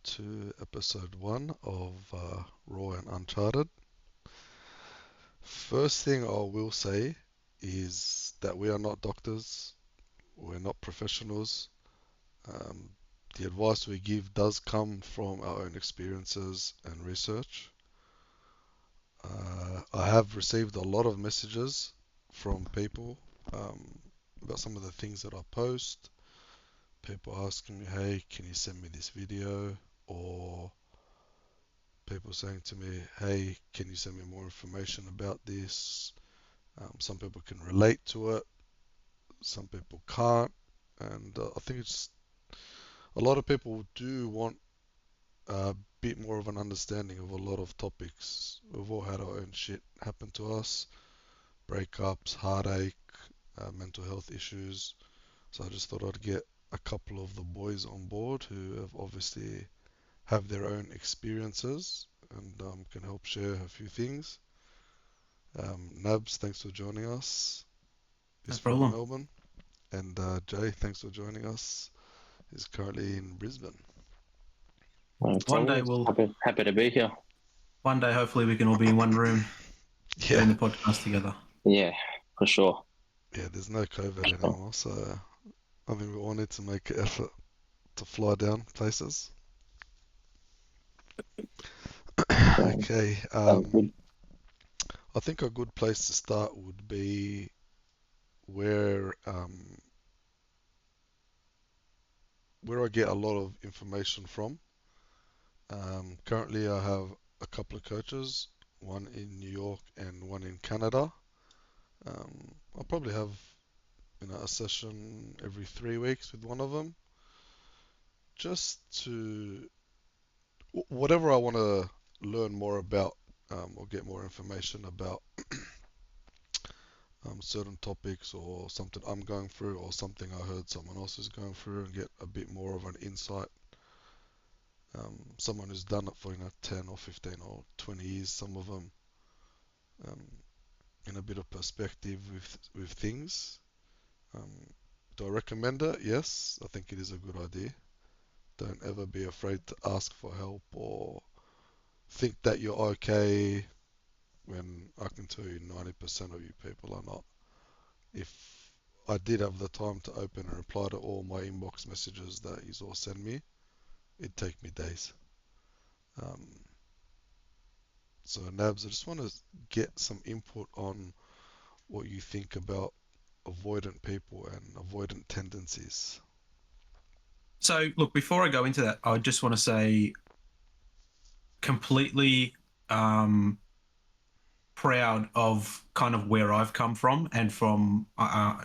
to episode 1 of Raw and Uncharted. First thing I will say is that we are not doctors, we're not professionals. Um, the advice we give does come from our own experiences and research. I have received a lot of messages from people um, about some of the things that I post. People asking me, hey, can you send me this video? Or people saying to me, hey, can you send me more information about this? Some people can relate to it, some people can't. And I think it's a lot of people do want a bit more of an understanding of a lot of topics. We've all had our own shit happen to us, breakups, heartache, mental health issues. So I just thought I'd get a couple of the boys on board who have obviously have their own experiences and can help share a few things. Nabs, thanks for joining us. No He's from problem. Melbourne. And Jay, thanks for joining us. He's currently in Brisbane. No One day problems. Happy to be here. one day, hopefully, we can all be in one room doing Yeah, the podcast together. Yeah, for sure. yeah. There's no COVID For sure. anymore, so I think we all need to make an effort to fly down places. So, Okay. good. I think a good place to start would be where where I get a lot of information from. Currently, I have a couple of coaches, one in New York and one in Canada. I'll probably have a session every 3 weeks with one of them, just to whatever I want to learn more about or get more information about certain topics or something I'm going through or something I heard someone else is going through and get a bit more of an insight. Someone who's done it for 10 or 15 or 20 years, some of them, um, in a bit of perspective with things. Um, do I recommend it? Yes, I think it is a good idea. Don't ever be afraid to ask for help or think that you're okay when I can tell you 90% of you people are not. If I did have the time to open and reply to all my inbox messages that you all send me, it'd take me days. Um, so Nabs, I just want to get some input on what you think about avoidant people and avoidant tendencies. So, look, before I go into that, I just want to say completely proud of kind of where I've come from and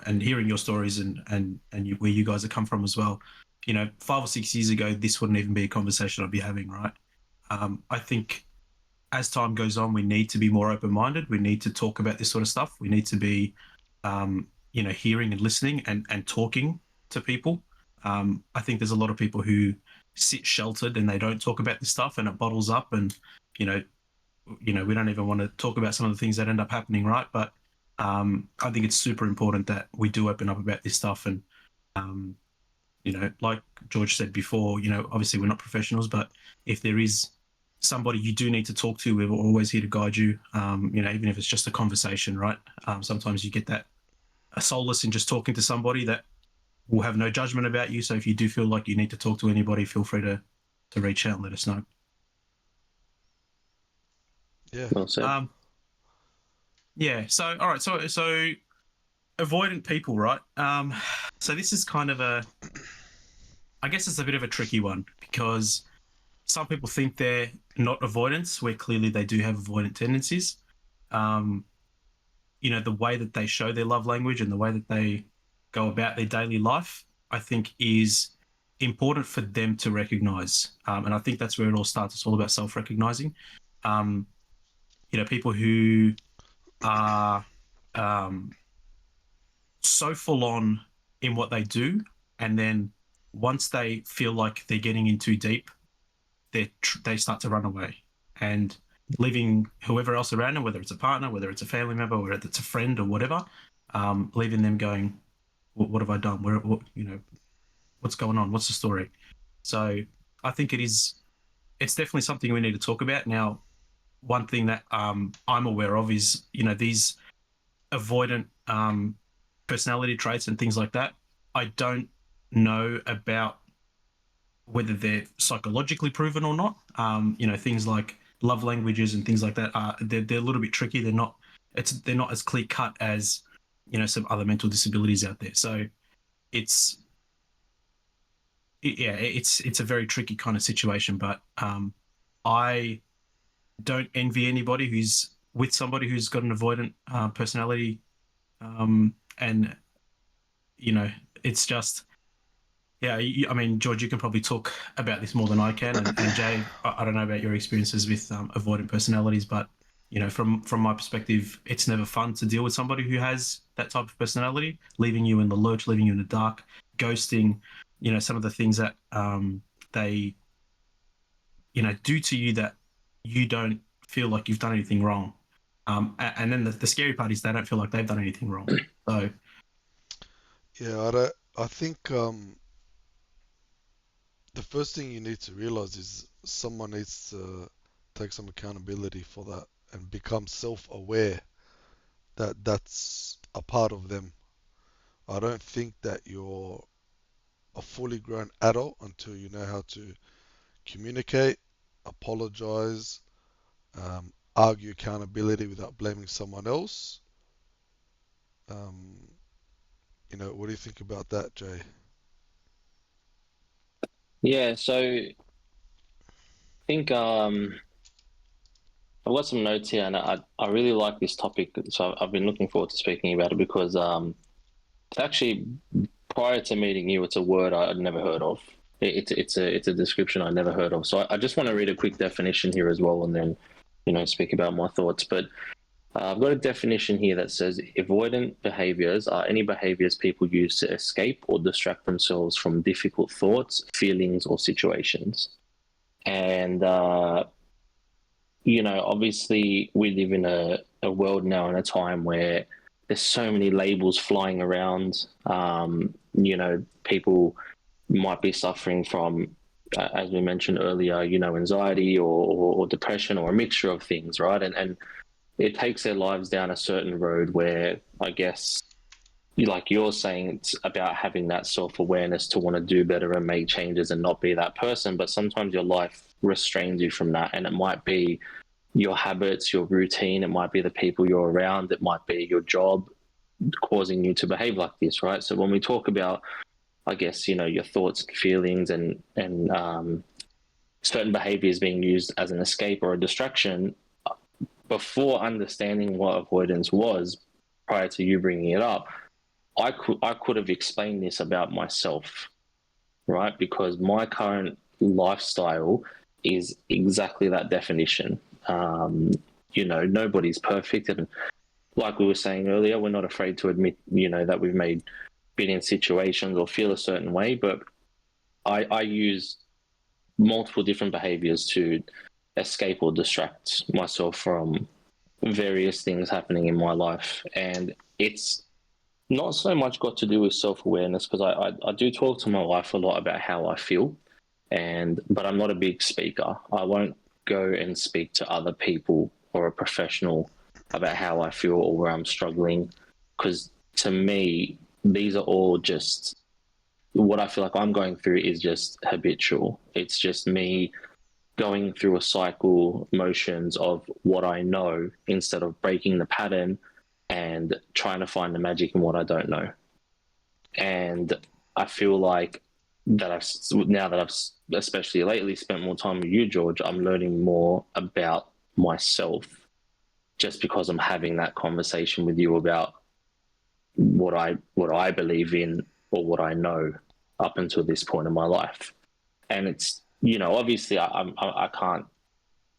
and hearing your stories and where you guys have come from as well. 5 or 6 years ago, this wouldn't even be a conversation I'd be having, right? I think as time goes on, we need to be more open-minded. We need to talk about this sort of stuff. We need to be, hearing and listening and talking to people. I think there's a lot of people who sit sheltered and they don't talk about this stuff, and it bottles up. And you know, we don't even want to talk about some of the things that end up happening, right? But I think it's super important that we do open up about this stuff. And um, like George said before, obviously we're not professionals, but if there is somebody you do need to talk to, we're always here to guide you. Even if it's just a conversation, right? Sometimes you get that a solace in just talking to somebody that will have no judgment about you. So if you do feel like you need to talk to anybody, feel free to reach out and let us know. Yeah, Well said. Yeah. So all right. So avoidant people, right? So this is kind of I guess it's a bit of a tricky one because some people think they're not avoidance, where clearly they do have avoidant tendencies. Um, the way that they show their love language and the way that they go about their daily life, I think is important for them to recognize. And I think that's where it all starts. It's all about self-recognizing. Um, people who are um, so full on in what they do, and then once they feel like they're getting in too deep, they start to run away and leaving whoever else around them, whether it's a partner, whether it's a family member, whether it's a friend or whatever, leaving them going, what have I done? What's going on? What's the story? So I think it is. it's definitely something we need to talk about. Now, one thing that I'm aware of is, these avoidant personality traits and things like that. I don't know about whether they're psychologically proven or not. Things like love languages and things like that they're a little bit tricky. They're not as clear cut as some other mental disabilities out there. So it's a very tricky kind of situation. But I don't envy anybody who's with somebody who's got an avoidant personality, and it's just. Yeah, I mean, George, you can probably talk about this more than I can, and Jay, I don't know about your experiences with avoidant personalities, but from my perspective, it's never fun to deal with somebody who has that type of personality, leaving you in the lurch, leaving you in the dark, ghosting, some of the things that they do to you that you don't feel like you've done anything wrong, and then the scary part is they don't feel like they've done anything wrong. So Yeah, I think the first thing you need to realize is someone needs to take some accountability for that and become self-aware that that's a part of them. I don't think that you're a fully grown adult until you know how to communicate, apologize, argue accountability without blaming someone else. Um, what do you think about that, Jay? Yeah, so I think I've got some notes here, and I really like this topic. So I've been looking forward to speaking about it because actually, prior to meeting you, it's a word I'd never heard of. It's a description I never heard of. So I just want to read a quick definition here as well, and then speak about my thoughts. But I've got a definition here that says avoidant behaviors are any behaviors people use to escape or distract themselves from difficult thoughts, feelings, or situations. And obviously we live in a world now in a time where there's so many labels flying around. People might be suffering from, as we mentioned earlier, anxiety or depression or a mixture of things, right? And it takes their lives down a certain road where I guess, like you're saying, it's about having that self-awareness to want to do better and make changes and not be that person. But sometimes your life restrains you from that, and it might be your habits, your routine, it might be the people you're around, it might be your job causing you to behave like this, right? So when we talk about, I guess, your thoughts and feelings and certain behaviors being used as an escape or a distraction, before understanding what avoidance was, prior to you bringing it up, I could have explained this about myself, right? Because my current lifestyle is exactly that definition. Nobody's perfect, and like we were saying earlier, we're not afraid to admit, that we've been in situations or feel a certain way. But I use multiple different behaviors to escape or distract myself from various things happening in my life, and it's not so much got to do with self-awareness, because I do talk to my wife a lot about how I feel, but I'm not a big speaker. I won't go and speak to other people or a professional about how I feel or where I'm struggling, because to me, these are all just, what I feel like I'm going through is just habitual. It's just me going through a cycle, motions of what I know, instead of breaking the pattern and trying to find the magic in what I don't know. And I feel like now that I've especially lately spent more time with you, George, I'm learning more about myself, just because I'm having that conversation with you about what I believe in or what I know up until this point in my life. And it's, obviously I can't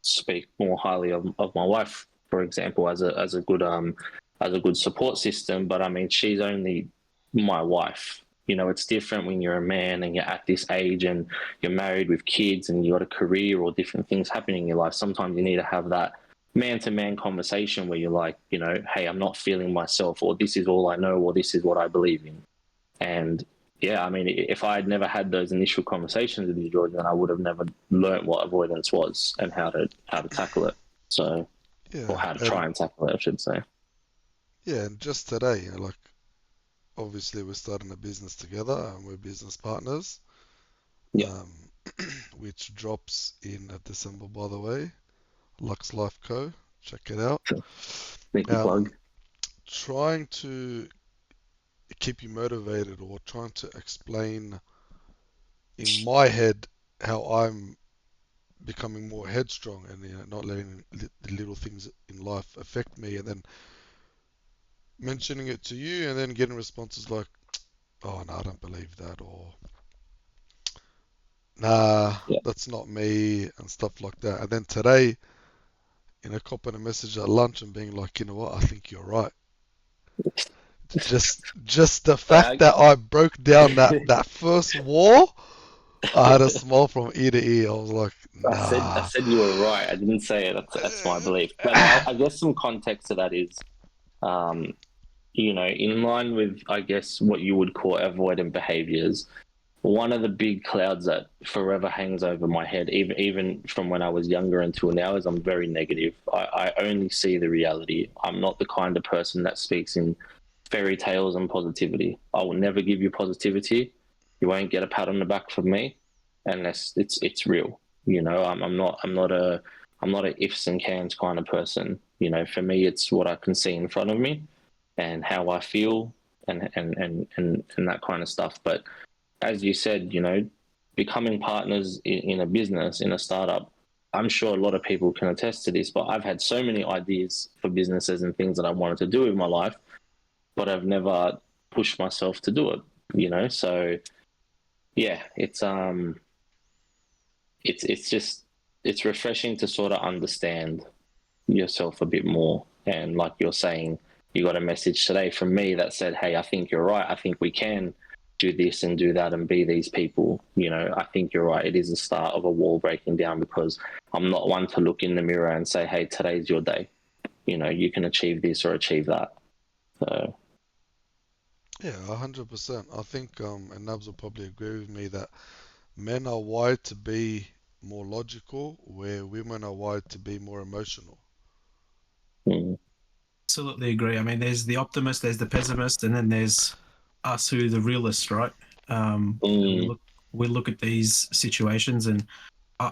speak more highly of my wife, for example, as a good support system. But I mean, she's only my wife. It's different when you're a man and you're at this age and you're married with kids and you got a career or different things happening in your life. Sometimes you need to have that man-to-man conversation where you're like, hey, I'm not feeling myself, or this is all I know, or this is what I believe in. And yeah, I mean, if I had never had those initial conversations with you, George, then I would have never learnt what avoidance was and how to tackle it. So, or Yeah, how to try and tackle it, I should say. and just today, like obviously we're starting a business together and we're business partners, Yeah, um, which drops in December, by the way. Lux Life Co. Check it out. sneaky plug. Um, Trying to keep you motivated or trying to explain in my head how I'm becoming more headstrong and not letting the little things in life affect me, and then mentioning it to you and then getting responses like, "Oh no, I don't believe that," or "Nah, Yeah, that's not me," and stuff like that. And then today, copping a message at lunch and being like, "You know what? I think you're right." Just the fact I, that I broke down that first wall, I had a smile from ear to ear. I was like, I "Nah." said you were right. I didn't say it. That's my belief. But I guess some context to that is, um, in line with, I guess, what you would call avoidant behaviors. One of the big clouds that forever hangs over my head, even from when I was younger until now, is I'm very negative. I only see the reality. I'm not the kind of person that speaks in fairy tales and positivity. I will never give you positivity. You won't get a pat on the back from me unless it's real. I'm not a ifs and cans kind of person. For me, it's what I can see in front of me and how I feel and that kind of stuff. But as you said, becoming partners in a business, in a startup, I'm sure a lot of people can attest to this, but I've had so many ideas for businesses and things that I wanted to do with my life, but I've never pushed myself to do it. So yeah, it's just it's refreshing to sort of understand yourself a bit more. And like you're saying, you got a message today from me that said, "Hey, I think you're right. I think we can do this and do that and be these people." I think you're right. It is the start of a wall breaking down because I'm not one to look in the mirror and say, "Hey, today's your day. You can achieve this or achieve that." So Yeah, 100%. I think, and Nabs will probably agree with me that men are wired to be more logical, where women are wired to be more emotional. mm, Absolutely agree. I mean, there's the optimist, there's the pessimist, and then there's us who are the realists, right? And we mm, look at these situations, and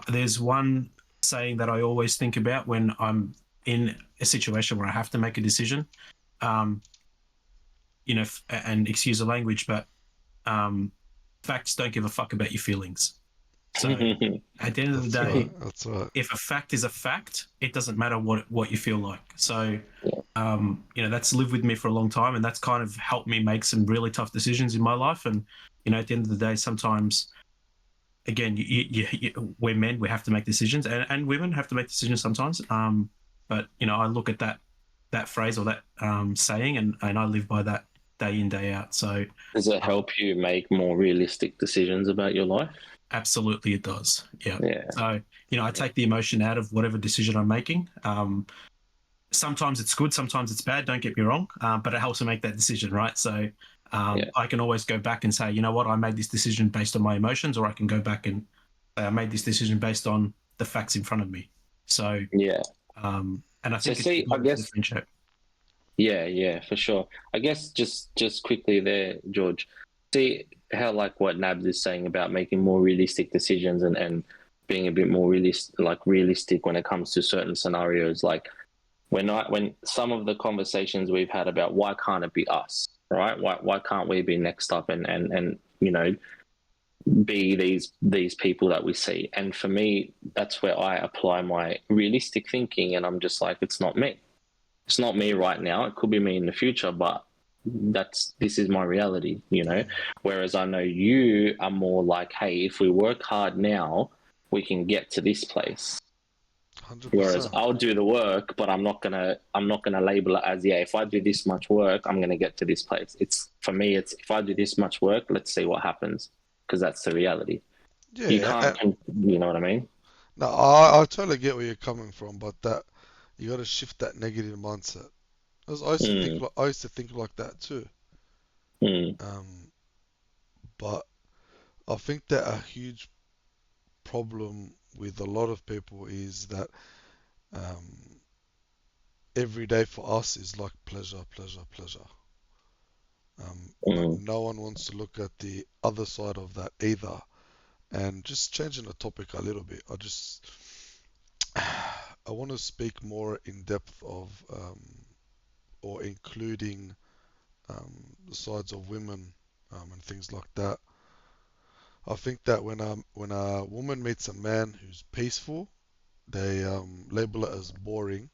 there's one saying that I always think about when I'm in a situation where I have to make a decision. Um, and excuse the language, but um, facts don't give a fuck about your feelings. So at the end of the That's day, right. That's right. if a fact is a fact, it doesn't matter what you feel like. So, yeah, that's lived with me for a long time, and that's kind of helped me make some really tough decisions in my life. And at the end of the day, sometimes, again, we're men, we have to make decisions, and women have to make decisions sometimes. But I look at that phrase or that saying, and I live by that day in day out. So, does it um, help you make more realistic decisions about your life? absolutely, it does. Yeah. Yeah, So, I take the emotion out of whatever decision I'm making. Sometimes it's good, sometimes it's bad. Don't get me wrong, but it helps me make that decision, right? So yeah, I can always go back and say, you know what, I made this decision based on my emotions, or I can go back and say I made this decision based on the facts in front of me. So, yeah. and I So think it's see, I important to guess, differentiate. yeah, for sure. I guess just quickly there, George. See how like what Nabs is saying about making more realistic decisions and being a bit more realistic when it comes to certain scenarios. Like when some of the conversations we've had about why can't it be us, right? Why can't we be next up and be these people that we see? And for me, that's where I apply my realistic thinking, and I'm just like, it's not me. It's not me right now. It could be me in the future, but this is my reality. Whereas I know you are more like, hey, if we work hard now, we can get to this place. Whereas 100%. I'll do the work, but I'm not gonna label it as, yeah, if I do this much work, I'm gonna get to this place. It's for me, it's if I do this much work, let's see what happens, because that's the reality. You Yeah, can't, you know what I mean? no, I totally get where you're coming from, but that you got to shift that negative mindset. 'Cause I used to think Mm, like I used to think like that too. mm, Um, But I think that a huge problem with a lot of people is that um, every day for us is like pleasure, pleasure, pleasure. But Mm. no one wants to look at the other side of that either. And just changing the topic a little bit, I want to speak more in depth of or including the sides of women and things like that. I think that when a woman meets a man who's peaceful, they label it as boring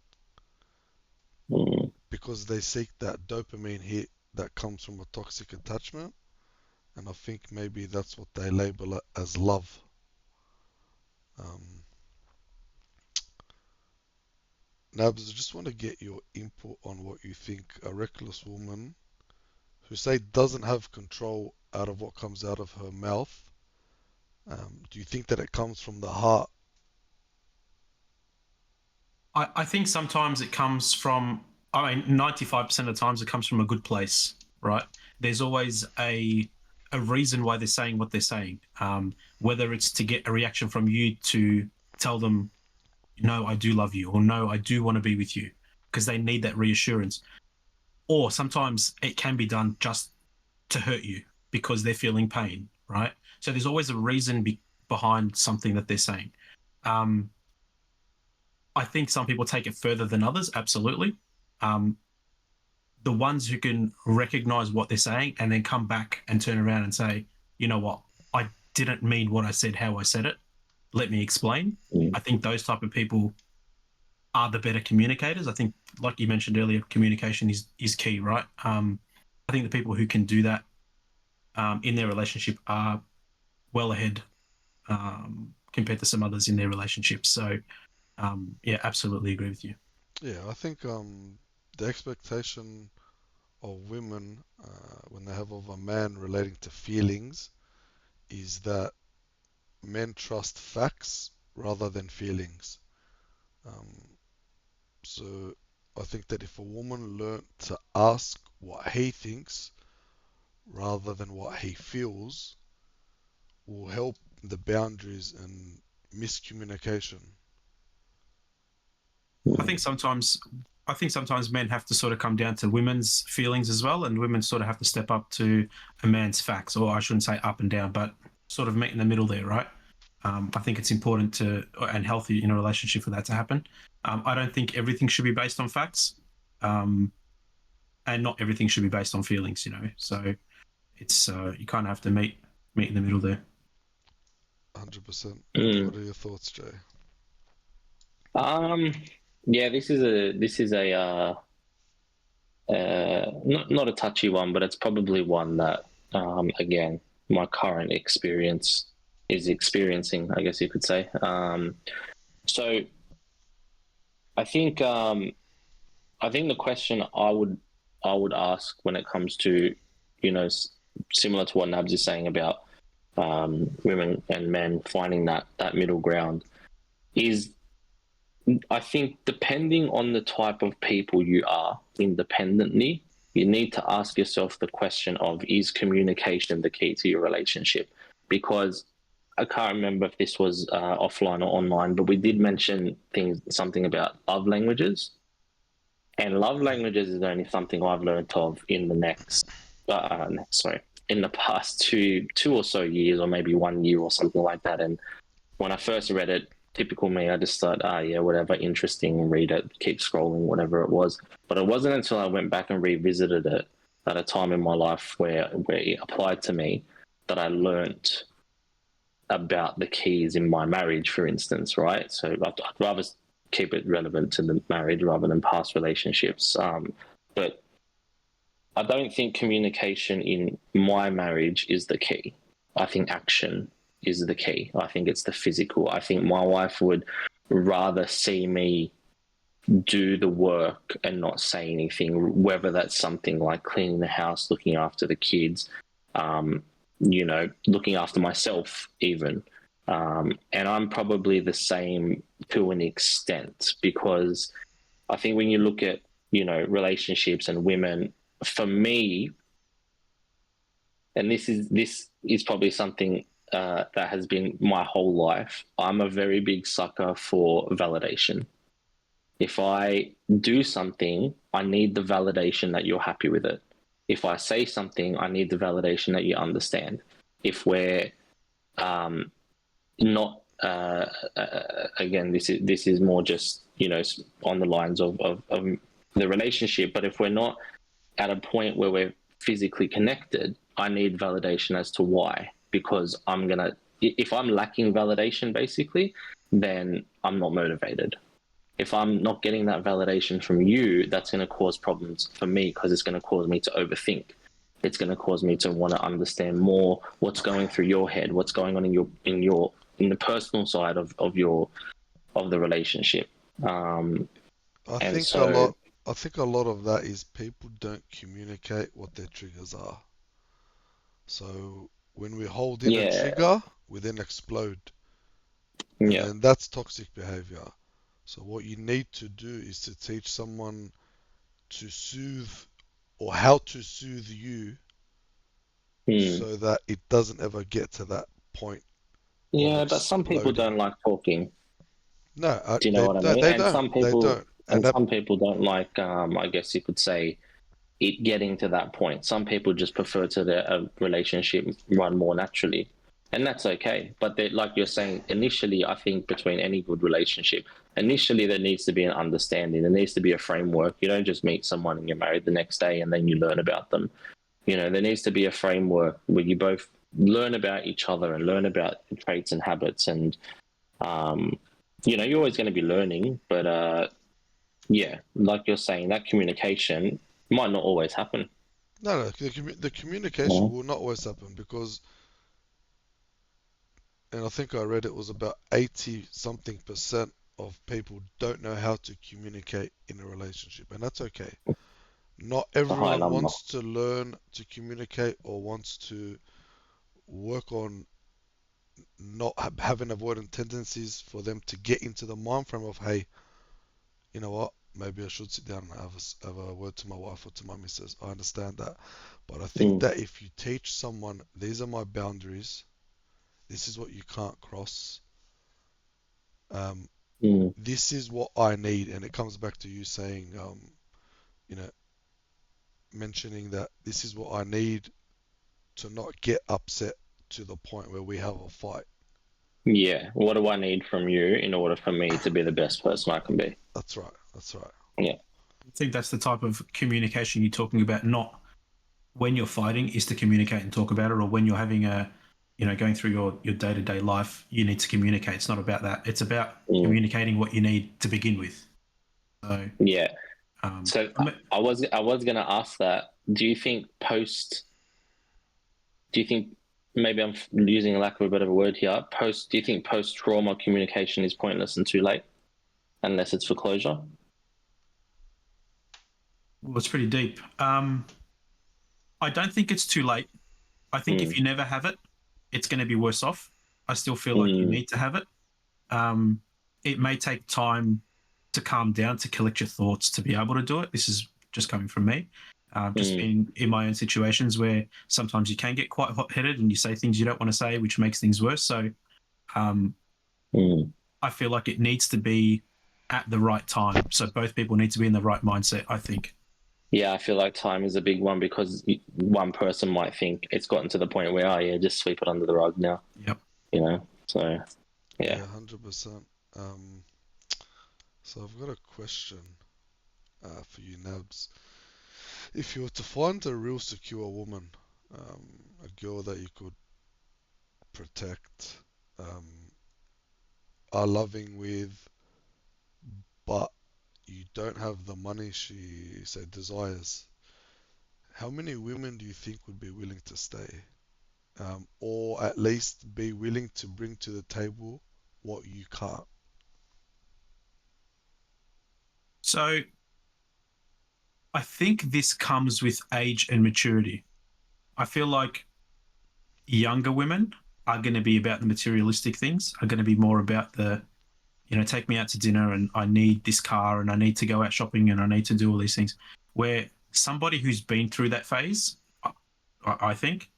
Mm. because they seek that dopamine hit that comes from a toxic attachment, and I think maybe that's what they label it as love. Um, Nabs, I just want to get your input on what you think a reckless woman who say doesn't have control out of what comes out of her mouth. Do you think that it comes from the heart? I think sometimes it comes from, I mean, 95% of the times it comes from a good place, right? There's always a reason why they're saying what they're saying. Whether it's to get a reaction from you to tell them, no, I do love you, or no, I do want to be with you, because they need that reassurance. Or sometimes it can be done just to hurt you because they're feeling pain, right? So there's always a reason behind something that they're saying. Um, I think some people take it further than others, absolutely. Um, the ones who can recognize what they're saying and then come back and turn around and say, you know what, I didn't mean what I said, how I said it. Let me explain. Mm. I think those type of people are the better communicators. I think, like you mentioned earlier, communication is key, right? I think the people who can do that in their relationship are well ahead compared to some others in their relationships. So, yeah, absolutely agree with you. Yeah, I think the expectation of women when they have of a man relating to feelings is that men trust facts rather than feelings. Um, so I think that if a woman learnt to ask what he thinks rather than what he feels, will help the boundaries and miscommunication. I think Mm. sometimes I think sometimes men have to sort of come down to women's feelings as well, and women sort of have to step up to a man's facts, or I shouldn't say up and down, but sort of meet in the middle there, right? I think it's important to and healthy in a relationship for that to happen. I don't think everything should be based on facts, um, and not everything should be based on feelings. So it's you kind of have to meet in the middle there. 100%. Mm. What are your thoughts, Jay? Um, yeah, this is a not a touchy one, but it's probably one that again my current experience is experiencing, I guess you could say. So I think I think the question I would ask when it comes to similar to what Nabs is saying about women and men finding that middle ground is I think depending on the type of people you are independently, you need to ask yourself the question of is communication the key to your relationship? Because I can't remember if this was offline or online, but we did mention something about love languages, and love languages is only something I've learned of in the in the past two or so years, or maybe 1 year or something like that. And when I first read it, typical me, I just thought, yeah, whatever, interesting, read it, keep scrolling, whatever it was. But it wasn't until I went back and revisited it at a time in my life where it applied to me that I learnt about the keys in my marriage, for instance, right? So I'd rather keep it relevant to the marriage rather than past relationships. But I don't think communication in my marriage is the key. I think action is the key. I think it's the physical. I think my wife would rather see me do the work and not say anything, whether that's something like cleaning the house, looking after the kids, looking after myself, even. And I'm probably the same to an extent because I think when you look at, relationships and women, for me, and this is probably something that has been my whole life. I'm a very big sucker for validation. If I do something, I need the validation that you're happy with it. If I say something, I need the validation that you understand. If we're not again, this is more just, you know, on the lines of the relationship. But if we're not at a point where we're physically connected, I need validation as to why. Because if I'm lacking validation, basically, then I'm not motivated. If I'm not getting that validation from you, that's going to cause problems for me, because it's going to cause me to overthink. It's going to cause me to want to understand more what's going through your head, what's going on in the personal side of the relationship. I And think so, a lot of that is people don't communicate what their triggers are. So when we hold in a yeah, trigger, we then explode. And yeah, then that's toxic behavior. So what you need to do is to teach someone to soothe, or how to soothe you, mm. so that it doesn't ever get to that point of Yeah. But some people exploding. don't like talking. No, Do you know what I mean? they don't. They don't. And And that, some people don't like. I guess you could say it getting to that point. Some people just prefer to a relationship run more naturally, and that's okay. But like you're saying, initially, I think between any good relationship, initially there needs to be an understanding. There needs to be a framework. You don't just meet someone and you're married the next day and then you learn about them. You know, there needs to be a framework where you both learn about each other and learn about traits and habits. And um, you know, you're always going to be learning, but yeah, like you're saying, that communication might not always happen. no, the communication Yeah. will not always happen because, and I think I read it was about 80 something percent of people don't know how to communicate in a relationship, and that's okay. Not It's a high everyone number. wants to learn to communicate or wants to work on not having avoidant tendencies, for them to get into the mind frame of, hey, you know what? Maybe I should sit down and have a word to my wife or to my missus. I understand that. But I think Mm, that if you teach someone, these are my boundaries, this is what you can't cross, um, mm, this is what I need, and it comes back to you saying, you know, mentioning that this is what I need to not get upset to the point where we have a fight. yeah. What do I need from you in order for me to be the best person I can be? That's right. That's right. Yeah. I think that's the type of communication you're talking about, not when you're fighting is to communicate and talk about it, or when you're having a, going through your day-to-day life, you need to communicate. It's not about that. It's about Mm, communicating what you need to begin with. So, yeah. um, So I mean, I was gonna ask that. Do you think maybe I'm using a lack of a better word here? Do you think post trauma communication is pointless and too late unless it's for closure? well, it's pretty deep. I don't think it's too late. I think if Mm, you never have it, it's going to be worse off. I still feel like you mm, need to have it. Um, it may take time to calm down, to collect your thoughts, to be able to do it. This is just coming from me. Just mm, been in my own situations where sometimes you can get quite hot headed and you say things you don't want to say, which makes things worse. So um, mm. I feel like it needs to be at the right time. So both people need to be in the right mindset, I think. Yeah, I feel like time is a big one because one person might think it's gotten to the point where, oh yeah, just sweep it under the rug now, Yep. you know? So, yeah. Yeah, 100%. Um, so I've got a question for you, Nabs. If you were to find a real secure woman, a girl that you could protect, um, are loving with, but you don't have the money she said desires, how many women do you think would be willing to stay? Or at least be willing to bring to the table what you can't? So I think this comes with age and maturity. I feel like younger women are going to be about the materialistic things, are going to be more about the, take me out to dinner and I need this car and I need to go out shopping and I need to do all these things. Where somebody who's been through that phase, I think,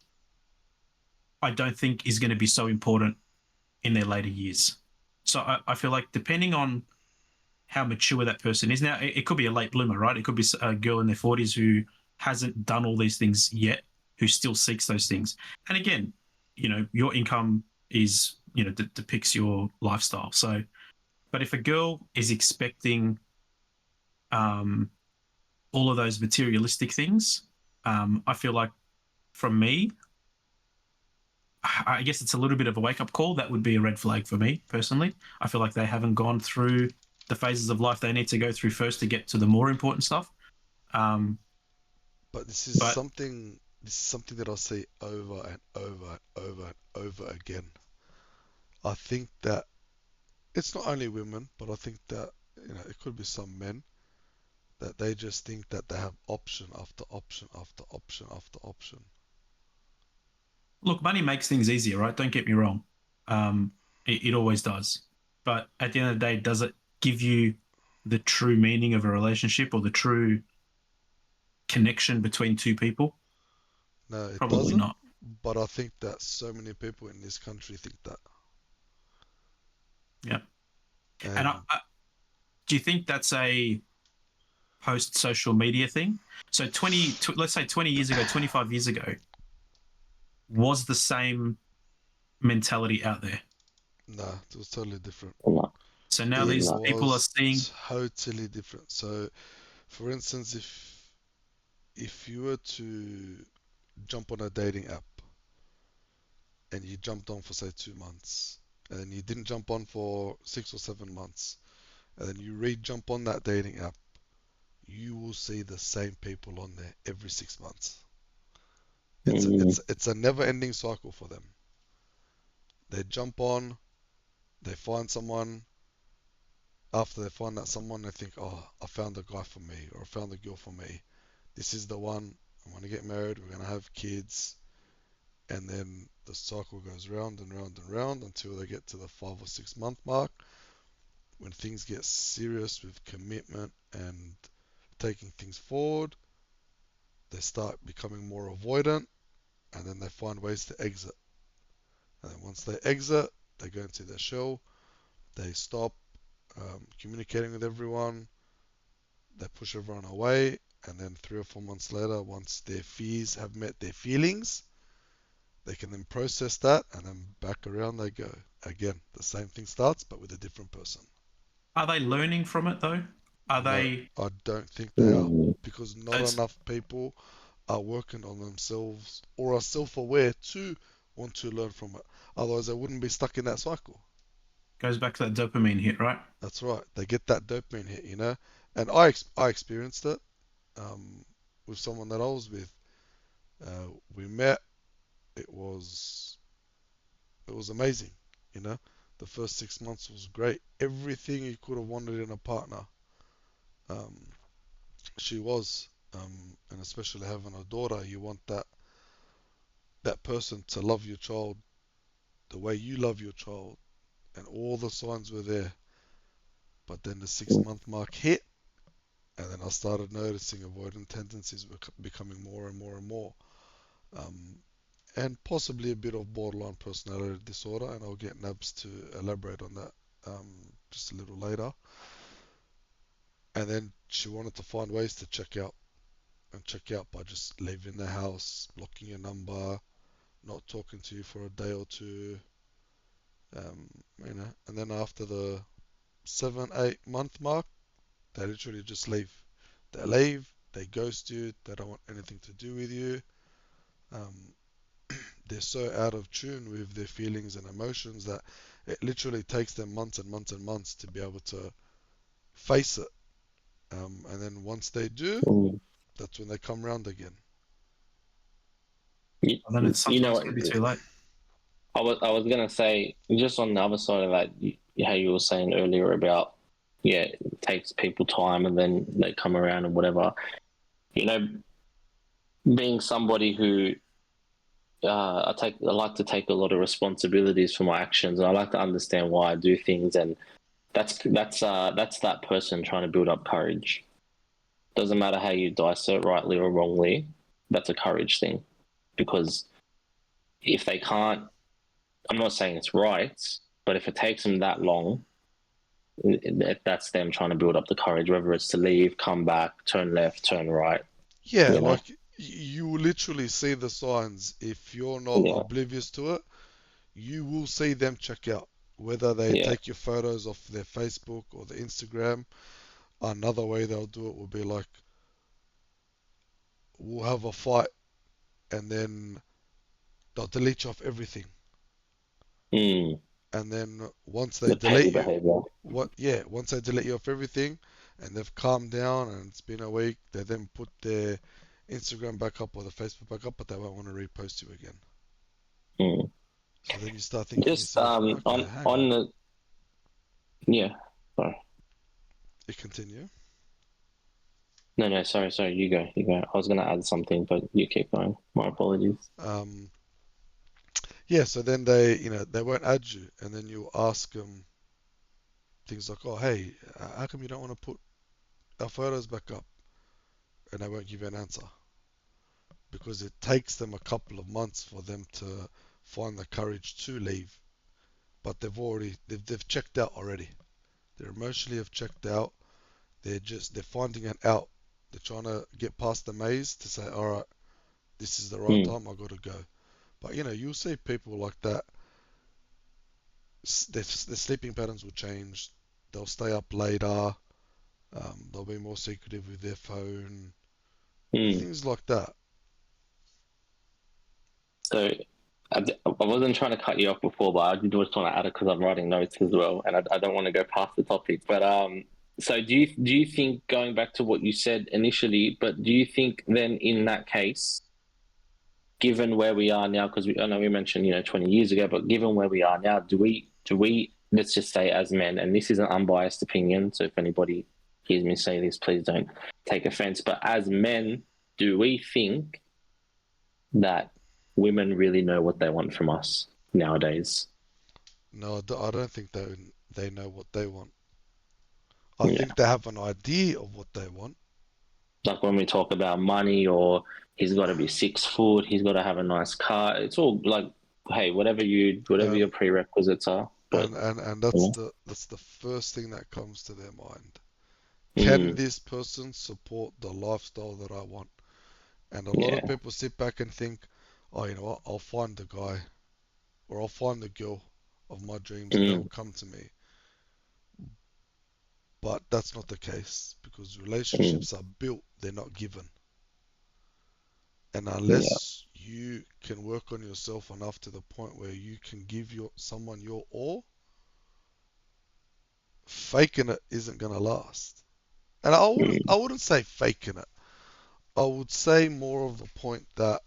I don't think is going to be so important in their later years. So I feel like depending on how mature that person is now, it could be a late bloomer, right? It could be a girl in their 40s who hasn't done all these things yet, who still seeks those things. And again, your income is, depicts your lifestyle. So, but if a girl is expecting um, all of those materialistic things, I feel like from me, I guess it's a little bit of a wake up call. That would be a red flag for me personally. I feel like they haven't gone through the phases of life they need to go through first to get to the more important stuff. Um, But this is but something. This is something that I see over and over and over and over again. I think that it's not only women, but I think that it could be some men that they just think that they have option after option after option after option. look, money makes things easier, right? Don't get me wrong. It always does. But at the end of the day, does it give you the true meaning of a relationship or the true connection between two people? No, it Probably doesn't. not. But I think that so many people in this country think that. Yeah. And And do you think that's a post social media thing? So let's say 20 years ago, 25 years ago, was the same mentality out there. nah, it was totally different. No, So now It these no. people are was seeing. totally different. So, for instance, if you were to jump on a dating app and you jumped on for say 2 months, and then you didn't jump on for 6 or 7 months, and then you re-jump on that dating app, you will see the same people on there every 6 months. It's a, Mm, it's it's a never-ending cycle for them. They jump on, they find someone. After they find that someone, they think, "Oh, I found a guy for me, or I found a girl for me. This is the one. I'm gonna get married. We're gonna have kids." And then the cycle goes round and round and round until they get to the 5 or 6 month mark, when things get serious with commitment and taking things forward. They start becoming more avoidant, and then they find ways to exit. And then once they exit, they go into their shell. They stop communicating with everyone. They push everyone away, and then 3 or 4 months later, once their fears have met their feelings, they can then process that, and then back around they go. Again, the same thing starts, but with a different person. Are they learning from it though? Are No, they? I don't think they are, mm, because not It's enough people are working on themselves or are self-aware to want to learn from it. Otherwise, they wouldn't be stuck in that cycle. goes back to that dopamine hit, right? That's right. They get that dopamine hit. And I experienced it um, with someone that I was with. We met. It was it was amazing. You know, the first 6 months was great. Everything you could have wanted in a partner, um, she was. And especially having a daughter, you want that person to love your child the way you love your child, and all the signs were there. But then the six mm, month mark hit, and then I started noticing avoidant tendencies were becoming more and more and more, um, and possibly a bit of borderline personality disorder. And I'll get Nabs to elaborate on that just a little later. And then she wanted to find ways to check out by just leaving the house, blocking your number, not talking to you for a day or two. Um, and then after the 7, 8 month mark, they literally just leave. They leave, they ghost you, they don't want anything to do with you. Um, they're so out of tune with their feelings and emotions that it literally takes them months and months and months to be able to face it. And then once they do, mm. that's when they come round again. You, And then it's you know sometimes what? could be too late. I was gonna say, just on the other side of that, how you were saying earlier about, yeah, it takes people time and then they come around and whatever. You know, being somebody who I like to take a lot of responsibilities for my actions, and I like to understand why I do things, and that's that person trying to build up courage. Doesn't matter how you dice it, rightly or wrongly. That's a courage thing, because if they can't, I'm not saying it's right, but if it takes them that long, that's them trying to build up the courage, whether it's to leave, come back, turn left, turn right. Yeah, You know, like you will literally see the signs. If you're not yeah, oblivious to it, you will see them check out. Whether they yeah, take your photos off their Facebook or the Instagram, another way they'll do it will be like, we'll have a fight and then they'll delete you off everything. mm, And then once they the petty delete you, behavior. once they delete you off everything and they've calmed down and it's been a week, they then put their Instagram back up or the Facebook back up, but they won't want to repost you again. Mm. So then you start thinking to Just yourself, okay, hang on. on the yeah. Sorry. You continue. No, sorry. You go. I was gonna add something, but you keep going. My apologies. Um, yeah, so then they, they won't add you, and then you ask them things like, oh, hey, how come you don't want to put our photos back up? And they won't give you an answer because it takes them a couple of months for them to find the courage to leave. But they've checked out already. They're emotionally have checked out. They're finding an out. They're trying to get past the maze to say, all right, this is the right Mm, time. I got to go. But you'll see people like that. Their sleeping patterns will change. They'll stay up later. They'll be more secretive with their phone. mm. Things like that. So I wasn't trying to cut you off before, but I did just want to add it because I'm writing notes as well, and I don't want to go past the topic. But so do you think, going back to what you said initially, but do you think then in that case, given where we are now, because I know we mentioned 20 years ago, but given where we are now, do we let's just say as men, and this is an unbiased opinion, so if anybody hears me say this, please don't take offense, but as men, do we think that women really know what they want from us nowadays? No, I don't think they know what they want. I Yeah. think they have an idea of what they want. Like when we talk about money, or he's got to be 6 foot, he's got to have a nice car. It's all like, hey, whatever your And prerequisites are. But and you that's the first thing that comes to their mind. Can mm, this person support the lifestyle that I want? And a lot of yeah, people sit back and think, oh, you know what? I'll find the guy or I'll find the girl of my dreams and they'll mm, come to me. But that's not the case because mm, relationships are built, they're not given. And yeah, unless you can work on yourself enough to the point where you can give someone your all, faking it isn't going to last. And I mm, wouldn't say faking it. I would say more of the point that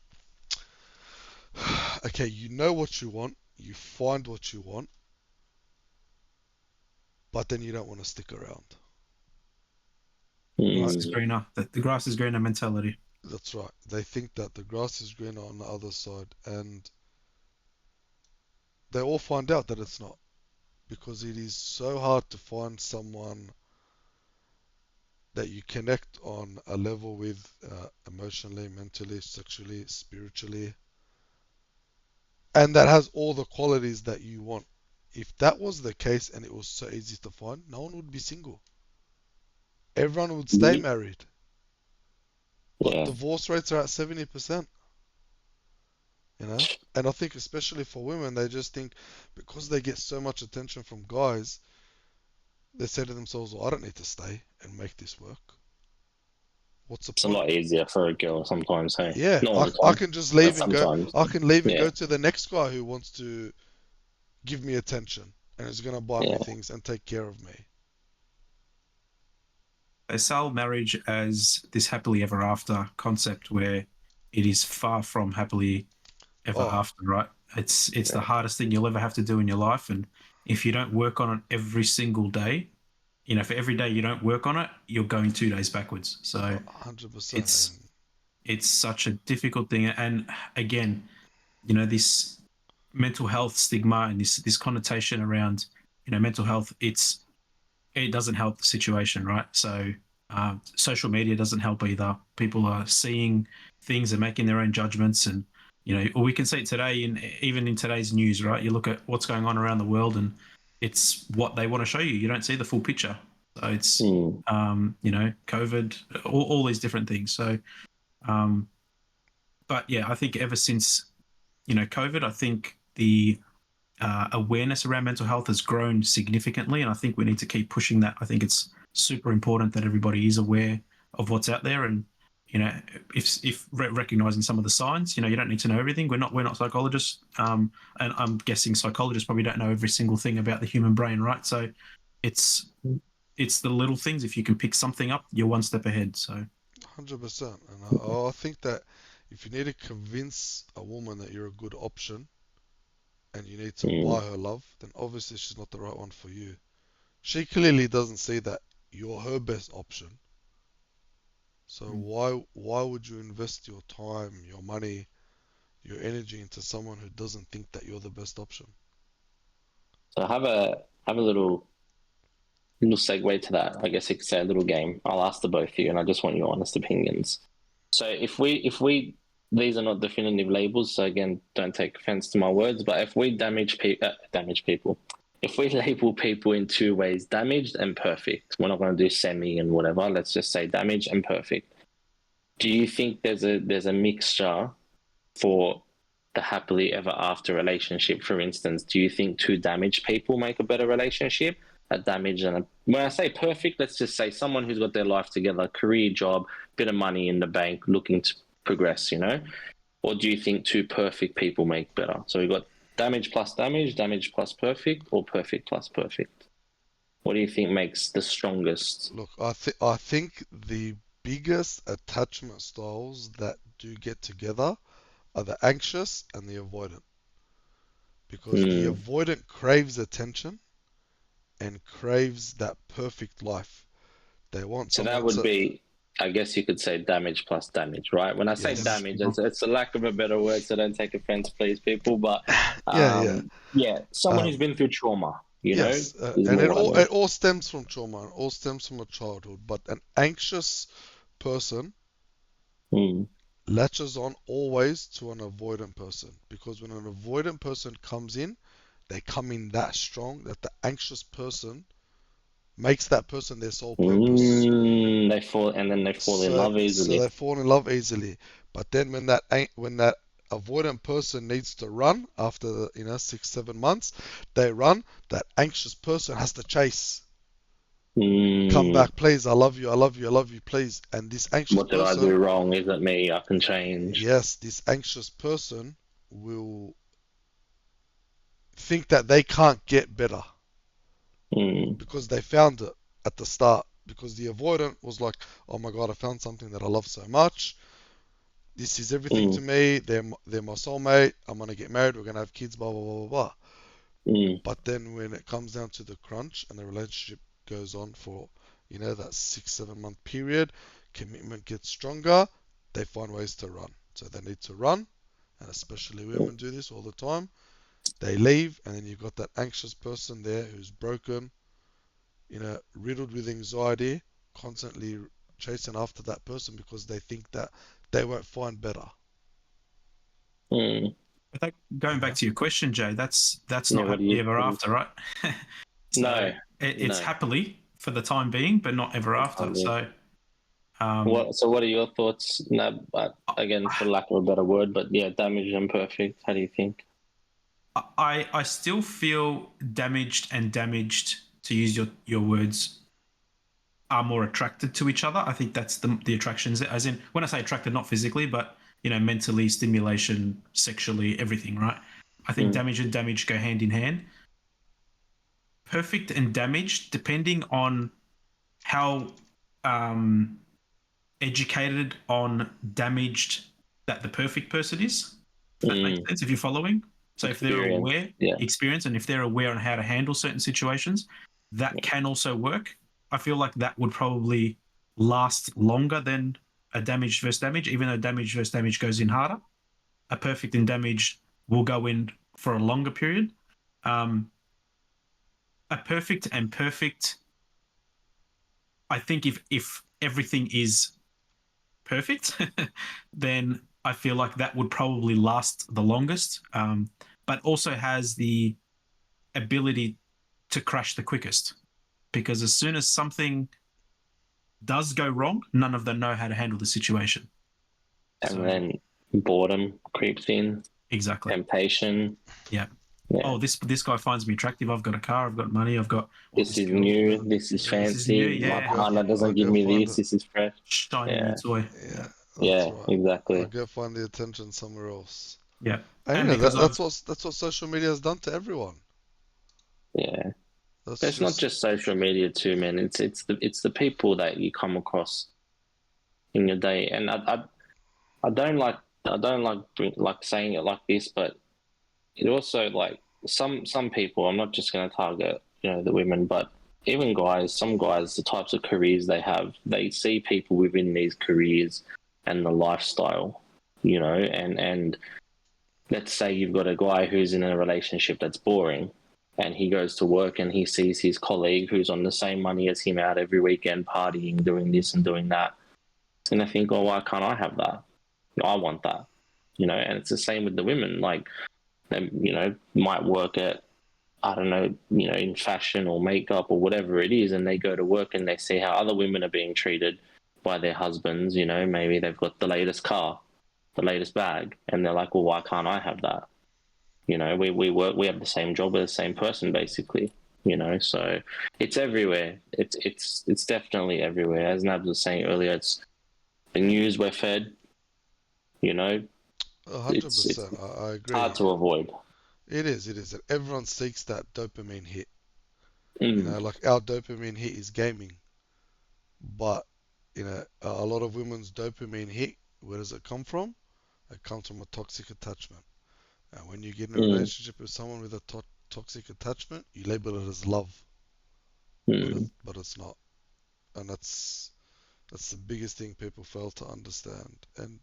okay, you know what you want, you find what you want, but then you don't want to stick around. Right? Grass is mm, greener. The grass is greener mentality. That's right. They think that the grass is greener on the other side, and they all find out that it's not because it is so hard to find someone that you connect on a level with emotionally, mentally, sexually, spiritually, and that has all the qualities that you want. If that was the case and it was so easy to find, no one would be single. Everyone would stay mm, married. But yeah. divorce rates are at 70%, you know? And I think especially for women, they just think because they get so much attention from guys, they say to themselves, well, I don't need to stay and make this work. What's the It's a point? lot easier for a girl sometimes. Hey, Yeah, not all the I time, can just but leave and go. sometimes. I can leave and Yeah, go to the next guy who wants to give me attention and is going to buy me yeah, things and take care of me. They sell marriage as this happily ever after concept where it is far from happily ever Oh, after, right? It's the yeah. hardest thing you'll ever have to do in your life. And if you don't work on it every single day, for every day you don't work on it, you're going 2 days backwards. So 100%. it's And it's such a difficult thing. And again, this mental health stigma and this connotation around, mental health, it doesn't help the situation, right? So social media doesn't help either. People are seeing things and making their own judgments, and or we can see it today even in today's news, right? You look at what's going on around the world, and it's what they want to show you. You don't see the full picture. So it's COVID, all these different things. So, but yeah, I think ever since COVID, I think the awareness around mental health has grown significantly, and I think we need to keep pushing that. I think it's super important that everybody is aware of what's out there, and if recognizing some of the signs. You don't need to know everything. We're not psychologists, and I'm guessing psychologists probably don't know every single thing about the human brain, right? So it's the little things. If you can pick something up, you're one step ahead. So 100%. And I think that if you need to convince a woman that you're a good option and you need to buy her love, then obviously she's not the right one for you. She clearly doesn't see that you're her best option. So why would you invest your time, your money, your energy into someone who doesn't think that you're the best option? So I have a little segue to that. I guess you could say a little game. I'll ask the both of you, and I just want your honest opinions. So if we these are not definitive labels, so again, don't take offense to my words, but if we damage people, if we label people in two ways, damaged and perfect, we're not going to do semi and whatever. Let's just say damaged and perfect. Do you think there's a mixture for the happily ever after relationship? For instance, do you think two damaged people make a better relationship? A damaged and when I say perfect, let's just say someone who's got their life together, career, job, bit of money in the bank, looking to progress, Or do you think two perfect people make better? So we've got damage plus perfect, or perfect plus perfect. What do you think makes the strongest? Look, I think the biggest attachment styles that do get together are the anxious and the avoidant. Because the avoidant craves attention and craves that perfect life. They want So that someone would to, be, I guess you could say damage plus damage, right? When I say yes, damage, it's a lack of a better word, so don't take offense, please, people. But yeah, yeah, someone who's um, been through trauma, yes, is and more it what I all mean. it all stems from trauma, it all stems from a childhood. But an anxious person Mm, latches on always to an avoidant person because when an avoidant person comes in, they come in that strong that the anxious person makes that person their sole purpose. they fall, and then they fall in So, love so easily. they fall in love easily. But then when that avoidant person needs to run after 6-7 months, they run. That anxious person has to chase. Come Mm, back, please. I love you. I love you. I love you, please. And this anxious what did I do person, wrong? Is it me? I can change. yes, this anxious person will think that they can't get better Mm, because they found it at the start. Because the avoidant was like, oh my God, I found something that I love so much. This is everything to mm, me. They're my soulmate. I'm gonna get married. We're gonna have kids. Blah blah blah blah blah. mm, But then when it comes down to the crunch and the relationship goes on for that 6-7 month period, commitment gets stronger. They find ways to run. So they need to run, and especially women do this all the time. They leave, and then you've got that anxious person there who's broken, riddled with anxiety, constantly chasing after that person because they think that they won't find better. mm. Going You back know? to your question, Jay, that's Yeah, not what do happily you? ever after, right? So No, it's no. happily for the time being, but not ever after. So um, What are your thoughts? No, but again, for lack of a better word, but yeah, damaged and perfect. How do you think? I still feel damaged, to use your words, are more attracted to each other. I think that's the attractions, as in when I say attracted, not physically, but mentally, stimulation, sexually, everything, right? I think Mm, damage and damage go hand in hand. Perfect and damaged, depending on how um, educated on damaged that the perfect person is, if that makes mm, sense, if you're following. So if they're experience. aware, Yeah. experience, and if they're aware on how to handle certain situations, that can also work. I feel like that would probably last longer than a damaged versus damage, even though damage versus damage goes in harder. A perfect and damaged will go in for a longer period. Um, a perfect and perfect, I think if everything is perfect, then I feel like that would probably last the longest, but also has the ability to crash the quickest. Because as soon as something does go wrong, none of them know how to handle the situation. And So, then boredom creeps in, exactly. temptation. Yeah. Yeah. Oh, this guy finds me attractive. I've got a car. I've got money. I've got This this is girl. new. This is Yeah. This is new. fancy. My Yeah. partner I'll doesn't give go me find this. it. This is fresh. Shiny Yeah. new toy. Yeah, that's Yeah, right. exactly. I'll go find the attention somewhere else. Yeah. And And you know because that's what social media has done to everyone. Yeah. That's It's not just social media too, man. It's the people that you come across in your day. And I don't like like saying it like this, but it also like some people. I'm not just going to target the women, but even guys. Some guys, the types of careers they have, they see people within these careers and the lifestyle, and let's say you've got a guy who's in a relationship that's boring, and he goes to work and he sees his colleague who's on the same money as him out every weekend partying, doing this and doing that, and I think, oh, why can't I have that? I want that, and it's the same with the women. Like, they, might work at, I don't know, in fashion or makeup or whatever it is, and they go to work and they see how other women are being treated by their husbands. Maybe they've got the latest car, the latest bag, and they're like, well, why can't I have that? We work, we have the same job with the same person, basically. So it's everywhere. It's definitely everywhere. As Nabs was saying earlier, it's the news we're fed. It's 100%. I agree. hard to avoid. It is. It is. And everyone seeks that dopamine hit. Mm. Like our dopamine hit is gaming, but a lot of women's dopamine hit. Where does it come from? It comes from a toxic attachment. And when you get in a Mm. relationship with someone with a toxic attachment, you label it as love, Mm. but it's not. And that's the biggest thing people fail to understand. And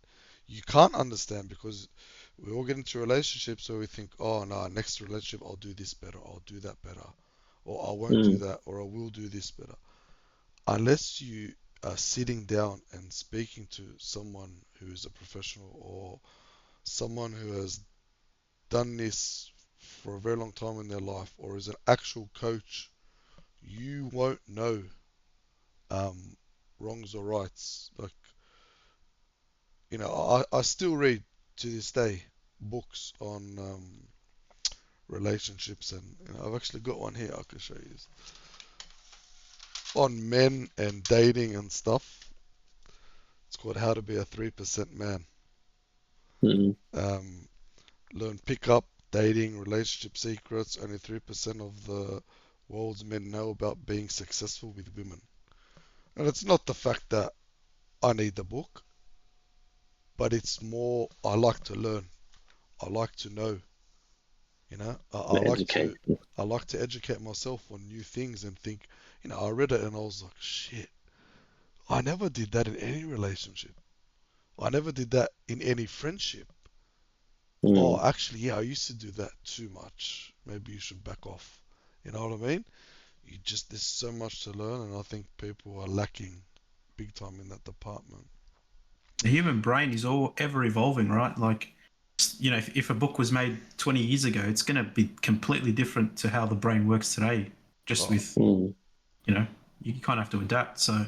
you can't understand because we all get into relationships where we think, oh no, next relationship I'll do this better, I'll do that better, or I won't do Mm. that, or I will do this better. Unless you are sitting down and speaking to someone who is a professional or someone who has done this for a very long time in their life or is an actual coach, you won't know um, wrongs or rights. Like, I still read to this day books on relationships, and I've actually got one here I can show you on men and dating and stuff. It's called How to Be a 3% Man. Mm. Um, learn pickup, dating, relationship secrets. Only 3% of the world's men know about being successful with women. And it's not the fact that I need the book, but it's more I like to learn. I like to know. I like Educate. to educate myself on new things and think. I read it and I was like, shit. I never did that in any relationship. I never did that in any friendship. Oh, Mm. actually, yeah, I used to do that too much. Maybe you should back off. You know what I mean? There's so much to learn, and I think people are lacking big time in that department. the human brain is all ever evolving, right? Like, if a book was made 20 years ago, it's going to be completely different to how the brain works today. Just Oh, with, Mm. you kind of have to adapt. So,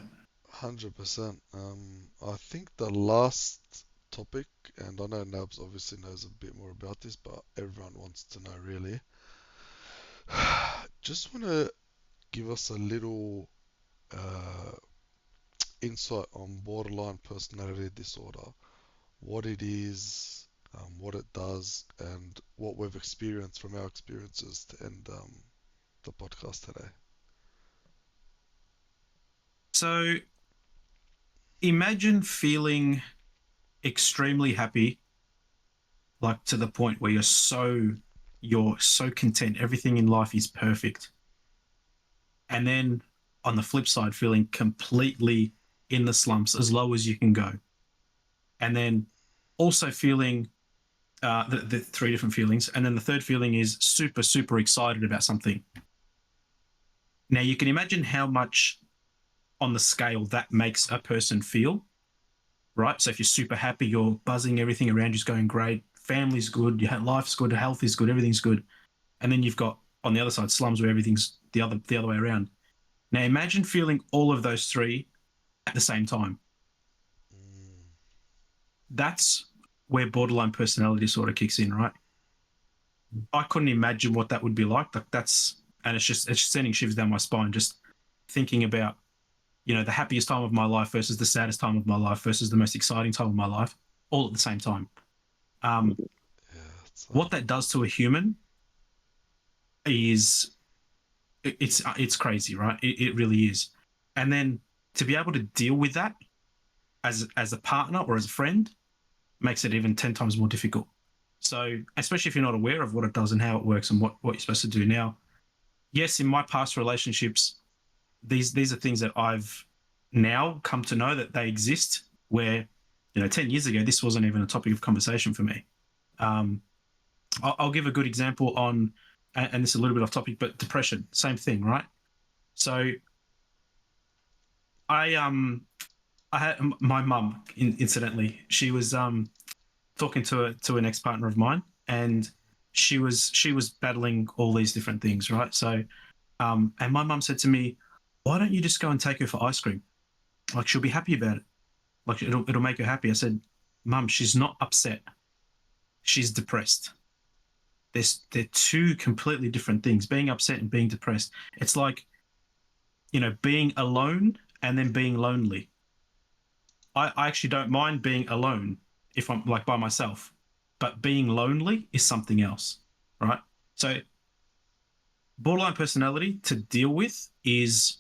100%. I think the last topic, and I know Nabs obviously knows a bit more about this, but everyone wants to know really. Just want to give us a little uh, insight on borderline personality disorder, what it is, what it does, and what we've experienced from our experiences to end the podcast today. so imagine feeling extremely happy, like to the point where you're so content, everything in life is perfect, and then on the flip side, feeling completely in the slumps, as low as you can go, and then also feeling the three different feelings, and then the third feeling is super super excited about something. Now you can imagine how much on the scale that makes a person feel, right? So if you're super happy, you're buzzing, everything around you's going great, family's good, your life's good, health is good, everything's good. And then you've got on the other side slums where everything's the other way around. Now imagine feeling all of those three at the same time. Mm. That's where borderline personality disorder kicks in, right? I couldn't imagine what that would be like. And it's just sending shivers down my spine just thinking about, the happiest time of my life versus the saddest time of my life versus the most exciting time of my life, all at the same time. Yeah, What that does to a human is it's crazy, right? It really is. And then to be able to deal with that as a partner or as a friend makes it even 10 times more difficult. So, especially if you're not aware of what it does and how it works and what you're supposed to do now. Yes, in my past relationships, these are things that I've now come to know that they exist where, 10 years ago, this wasn't even a topic of conversation for me. I'll give a good example on, and this is a little bit off topic, but depression, same thing, right? So I had my mum, incidentally, she was talking to an ex-partner of mine, and she was battling all these different things, right? So and my mum said to me, why don't you just go and take her for ice cream? Like, she'll be happy about it. Like, it'll make her happy. I said, Mum, she's not upset. She's depressed. They're two completely different things. Being upset and being depressed. It's like, being alone and then being lonely. I actually don't mind being alone if I'm like by myself, but being lonely is something else, right? So borderline personality to deal with is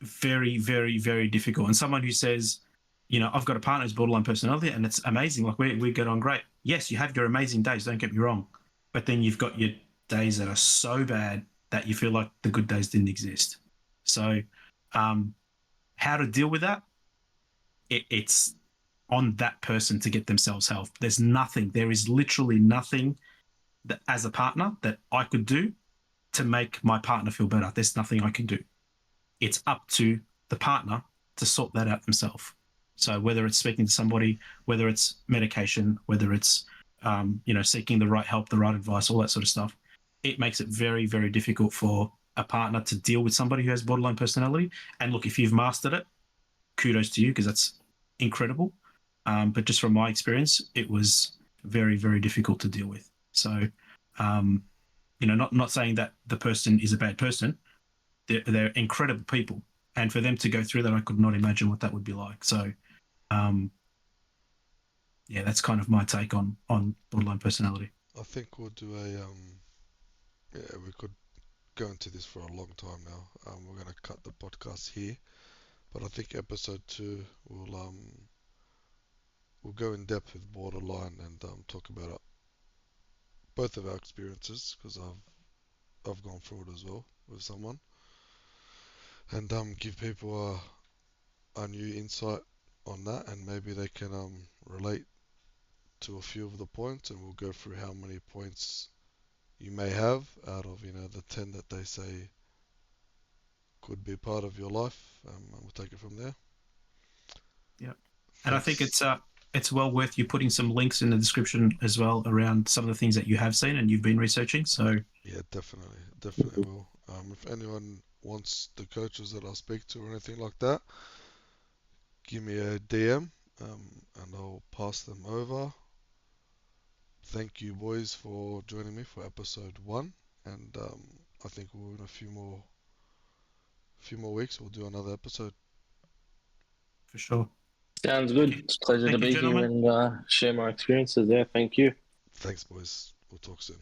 very, very, very difficult. And someone who says, I've got a partner who's borderline personality and it's amazing. Like we get on great. Yes, you have your amazing days. Don't get me wrong. But then you've got your days that are so bad that you feel like the good days didn't exist. So how to deal with that? It's on that person to get themselves help. There is literally nothing that as a partner that I could do to make my partner feel better. There's nothing I can do. It's up to the partner to sort that out themselves. So whether it's speaking to somebody, whether it's medication, whether it's seeking the right help, the right advice, all that sort of stuff, it makes it very, very difficult for a partner to deal with somebody who has borderline personality. And look, if you've mastered it, kudos to you because that's incredible. But just from my experience, it was very, very difficult to deal with. So, not saying that the person is a bad person. They're incredible people, and for them to go through that, I could not imagine what that would be like. So, yeah, that's kind of my take on borderline personality. I think we'll do yeah, we could go into this for a long time now. We're gonna cut the podcast here, but I think episode 2 we'll go in depth with borderline and talk about both of our experiences because I've gone through it as well with someone, and give people a new insight on that, and maybe they can relate to a few of the points, and we'll go through how many points you may have out of the 10 that they say could be part of your life, and we'll take it from there. Yeah, and I think Thanks. it's well worth you putting some links in the description as well around some of the things that you have seen and you've been researching. So Yeah, definitely will. If anyone wants the coaches that I speak to or anything like that, give me a DM, and I'll pass them over. Thank you, boys, for joining me for episode 1, and I think in a few more weeks we'll do another episode. for sure. Sounds good. Okay. It's a pleasure to Thank you, be here gentlemen. and share my experiences there. Thank you. Thanks, boys. We'll talk soon.